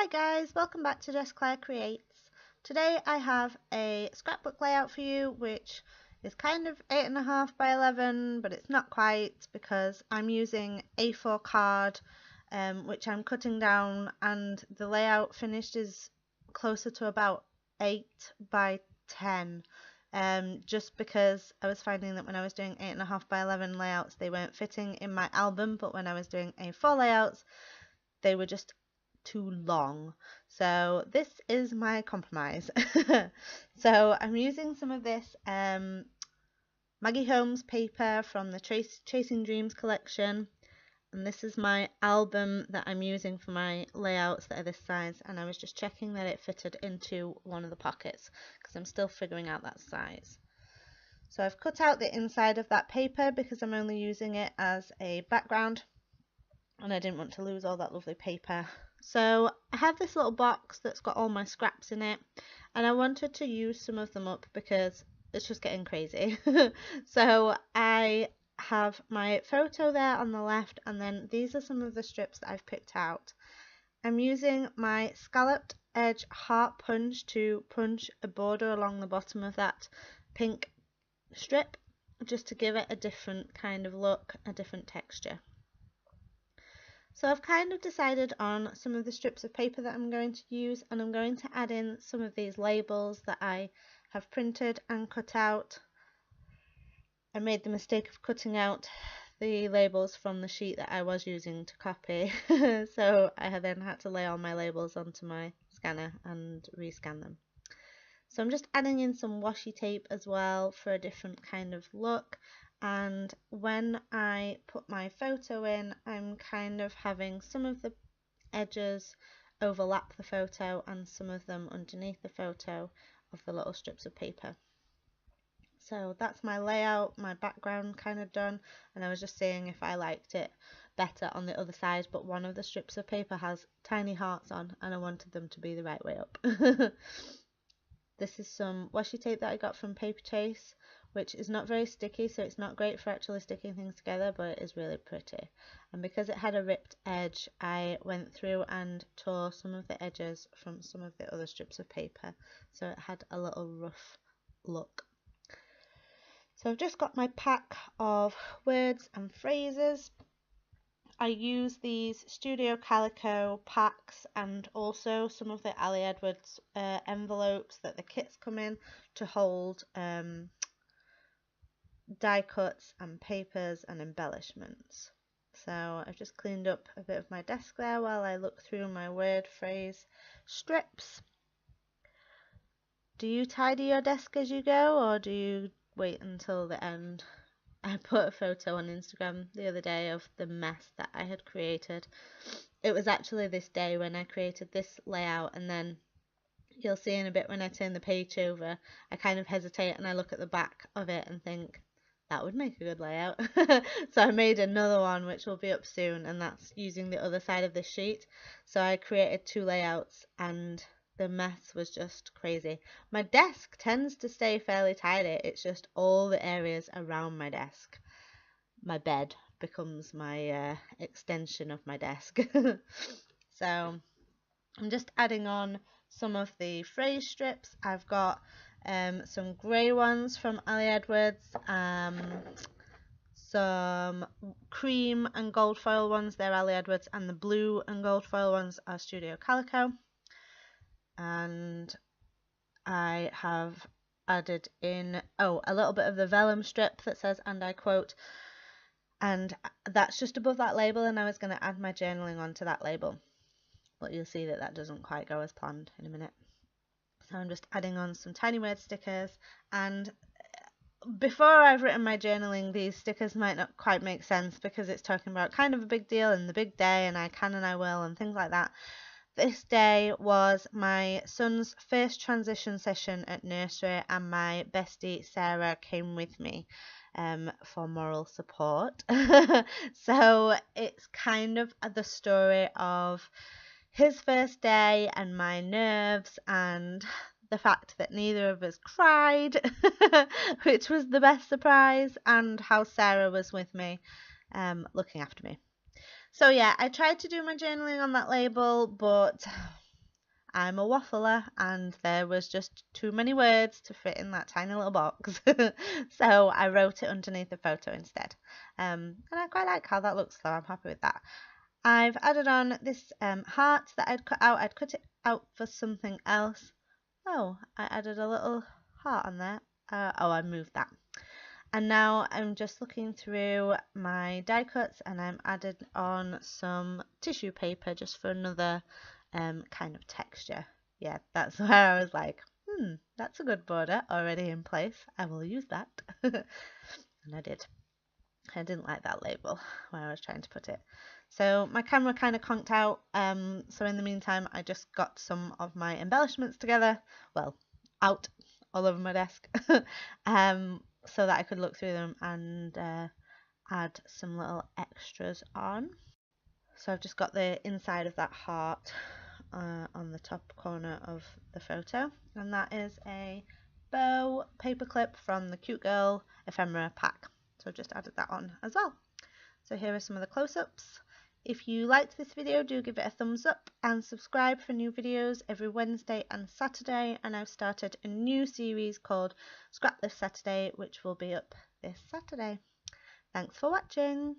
Hi guys, welcome back to Jess Creates. Today I have a scrapbook layout for you which is kind of 8.5 by 11, but it's not quite because I'm using A4 card which I'm cutting down, and the layout finished is closer to about 8 by 10. Just because I was finding that when I was doing 8.5 by 11 layouts they weren't fitting in my album, but when I was doing A4 layouts they were just too long. So this is my compromise. So I'm using some of this Maggie Holmes paper from the Chasing Dreams collection, and this is my album that I'm using for my layouts that are this size, and I was just checking that it fitted into one of the pockets because I'm still figuring out that size. So I've cut out the inside of that paper because I'm only using it as a background and I didn't want to lose all that lovely paper. So I have this little box that's got all my scraps in it, and I wanted to use some of them up because it's just getting crazy. So I have my photo there on the left, and then these are some of the strips that I've picked out. I'm using my scalloped edge heart punch to punch a border along the bottom of that pink strip, just to give it a different kind of look, a different texture. So I've kind of decided on some of the strips of paper that I'm going to use, and I'm going to add in some of these labels that I have printed and cut out. I made the mistake of cutting out the labels from the sheet that I was using to copy, so I then had to lay all my labels onto my scanner and rescan them. So I'm just adding in some washi tape as well for a different kind of look. And when I put my photo in, I'm kind of having some of the edges overlap the photo and some of them underneath the photo of the little strips of paper. So that's my layout, my background kind of done, and I was just seeing if I liked it better on the other side, but one of the strips of paper has tiny hearts on and I wanted them to be the right way up. This is some washi tape that I got from Paper Chase, which is not very sticky, so it's not great for actually sticking things together, but it is really pretty. And because it had a ripped edge, I went through and tore some of the edges from some of the other strips of paper, so it had a little rough look. So I've just got my pack of words and phrases. I use these Studio Calico packs and also some of the Ali Edwards envelopes that the kits come in to hold die cuts and papers and embellishments. So I've just cleaned up a bit of my desk there while I look through my word phrase strips. Do you tidy your desk as you go, or do you wait until the end? I put a photo on Instagram the other day of the mess that I had created. It was actually this day when I created this layout, and then you'll see in a bit when I turn the page over, I kind of hesitate and I look at the back of it and think, that would make a good layout. So I made another one which will be up soon, and that's using the other side of this sheet. So I created two layouts and the mess was just crazy. My desk tends to stay fairly tidy, it's just all the areas around my desk. My bed becomes my extension of my desk. So I'm just adding on some of the phrase strips. I've got some grey ones from Ali Edwards, some cream and gold foil ones, they're Ali Edwards, and the blue and gold foil ones are Studio Calico. And I have added in a little bit of the vellum strip that says, and I quote, and that's just above that label, and I was going to add my journaling onto that label, but you'll see that that doesn't quite go as planned in a minute. So I'm just adding on some tiny word stickers, and before I've written my journaling, these stickers might not quite make sense because it's talking about kind of a big deal and the big day and I can and I will and things like that. This day was my son's first transition session at nursery, and my bestie Sarah came with me for moral support. So it's kind of the story of his first day and my nerves and the fact that neither of us cried, which was the best surprise, and how Sarah was with me looking after me. So yeah, I tried to do my journaling on that label, but I'm a waffler and there was just too many words to fit in that tiny little box. So I wrote it underneath the photo instead. And I quite like how that looks, so I'm happy with that. I've added on this heart that I'd cut out. I'd cut it out for something else. Oh, I added a little heart on there. I moved that. And now I'm just looking through my die cuts and I'm added on some tissue paper just for another kind of texture. Yeah, that's where I was like, that's a good border already in place. I will use that. And I did. I didn't like that label where I was trying to put it. So my camera kind of conked out. So in the meantime, I just got some of my embellishments together. Well, out all over my desk. So that I could look through them and add some little extras on. So I've just got the inside of that heart on the top corner of the photo, and that is a bow paperclip from the Cute Girl ephemera pack. So I've just added that on as well. So here are some of the close-ups. If you liked this video, do give it a thumbs up and subscribe for new videos every Wednesday and Saturday. And I've started a new series called Scrap Lift Saturday, which will be up this Saturday. Thanks for watching.